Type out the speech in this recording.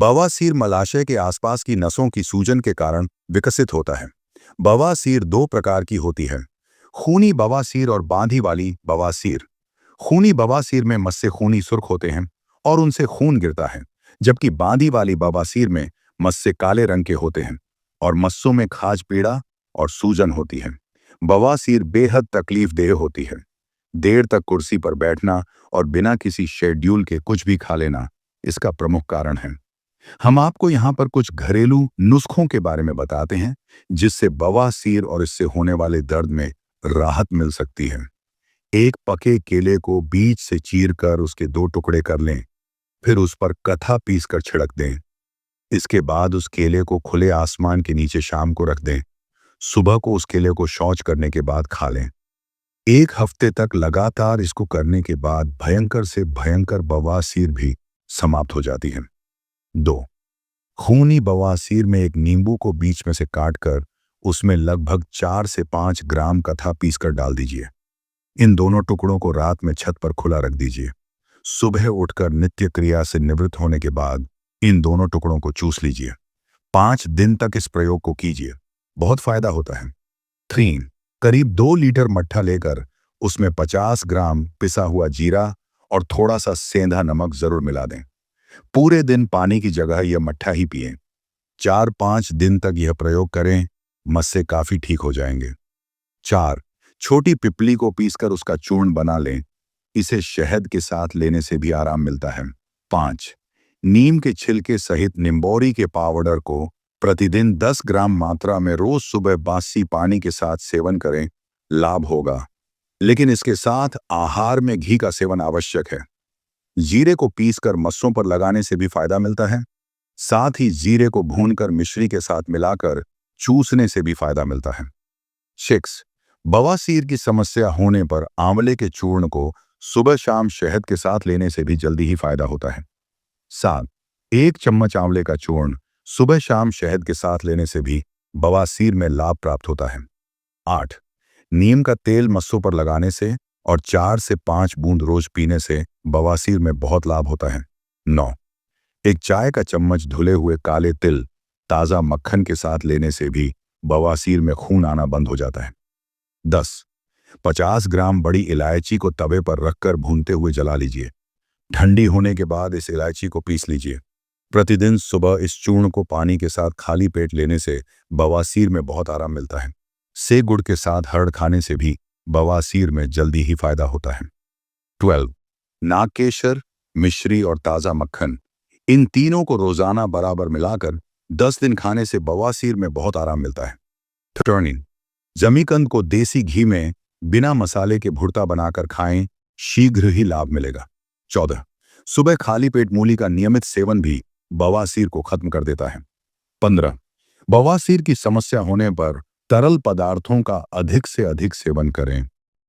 बवासीर मलाशय के आसपास की नसों की सूजन के कारण विकसित होता है। बवासीर दो प्रकार की होती है, खूनी बवासीर और बांधी वाली बवासीर। खूनी बवासीर में मस्से खूनी सुर्ख होते हैं और उनसे खून गिरता है, जबकि बांधी वाली बवासीर में मस्से काले रंग के होते हैं और मस्सों में खाज पीड़ा और सूजन होती है। बवासीर बेहद तकलीफदेह होती है। देर तक कुर्सी पर बैठना और बिना किसी शेड्यूल के कुछ भी खा लेना इसका प्रमुख कारण है। हम आपको यहाँ पर कुछ घरेलू नुस्खों के बारे में बताते हैं, जिससे बवासीर और इससे होने वाले दर्द में राहत मिल सकती है। एक पके केले को बीच से चीरकर उसके दो टुकड़े कर लें, फिर उस पर कथा पीसकर छिड़क दें। इसके बाद उस केले को खुले आसमान के नीचे शाम को रख दें। सुबह को उस केले को शौच करने के बाद खा लें। 1 हफ्ते तक लगातार इसको करने के बाद भयंकर से भयंकर बवासीर भी समाप्त हो जाती है। 2. खूनी बवासीर में एक नींबू को बीच में से काटकर उसमें लगभग 4 से 5 ग्राम कथा पीसकर डाल दीजिए। इन दोनों टुकड़ों को रात में छत पर खुला रख दीजिए। सुबह उठकर नित्य क्रिया से निवृत्त होने के बाद इन दोनों टुकड़ों को चूस लीजिए। 5 दिन तक इस प्रयोग को कीजिए, बहुत फायदा होता है। 3. करीब 2 लीटर मट्ठा लेकर उसमें 50 ग्राम पिसा हुआ जीरा और थोड़ा सा सेंधा नमक जरूर मिला दें। पूरे दिन पानी की जगह यह मट्ठा ही पिएं। 4-5 दिन तक यह प्रयोग करें, मस्से काफी ठीक हो जाएंगे। 4. छोटी पिपली को पीसकर उसका चूर्ण बना लें। इसे शहद के साथ लेने से भी आराम मिलता है। 5. नीम के छिलके सहित निम्बोरी के पाउडर को प्रतिदिन 10 ग्राम मात्रा में रोज सुबह बासी पानी के साथ सेवन करें, लाभ होगा। लेकिन इसके साथ आहार में घी का सेवन आवश्यक है। जीरे को पीसकर मस्सों पर लगाने से भी फायदा मिलता है। साथ ही जीरे को भूनकर मिश्री के साथ मिलाकर चूसने से भी फायदा मिलता है। 6. बवासीर की समस्या होने पर आंवले के चूर्ण को सुबह शाम शहद के साथ लेने से भी जल्दी ही फायदा होता है। 7. 1 चम्मच आंवले का चूर्ण सुबह शाम शहद के साथ लेने से भी बवासीर में लाभ प्राप्त होता है। 8. नीम का तेल मस्सों पर लगाने से और 4 से 5 बूंद रोज पीने से बवासीर में बहुत लाभ होता है। 9. एक चाय का चम्मच धुले हुए काले तिल ताज़ा मक्खन के साथ लेने से भी बवासीर में खून आना बंद हो जाता है। 10. 50 ग्राम बड़ी इलायची को तवे पर रखकर भूनते हुए जला लीजिए। ठंडी होने के बाद इस इलायची को पीस लीजिए। प्रतिदिन सुबह इस चूर्ण को पानी के साथ खाली पेट लेने से बवासीर में बहुत आराम मिलता है। से गुड़ के साथ हरड़ खाने से भी बवासीर में जल्दी ही फायदा होता है। 12. नागकेशर, मिश्री और ताज़ा मक्खन, इन तीनों को रोजाना बराबर मिलाकर 10 दिन खाने से बवासीर में बहुत आराम मिलता है। 13. जमीकंद को देसी घी में बिना मसाले के भुर्ता बनाकर खाएं, शीघ्र ही लाभ मिलेगा। 14. सुबह खाली पेट मूली का नियमित सेवन भी बवासीर को खत्म कर देता है। 15. बवासीर की समस्या होने पर तरल पदार्थों का अधिक से अधिक सेवन करें।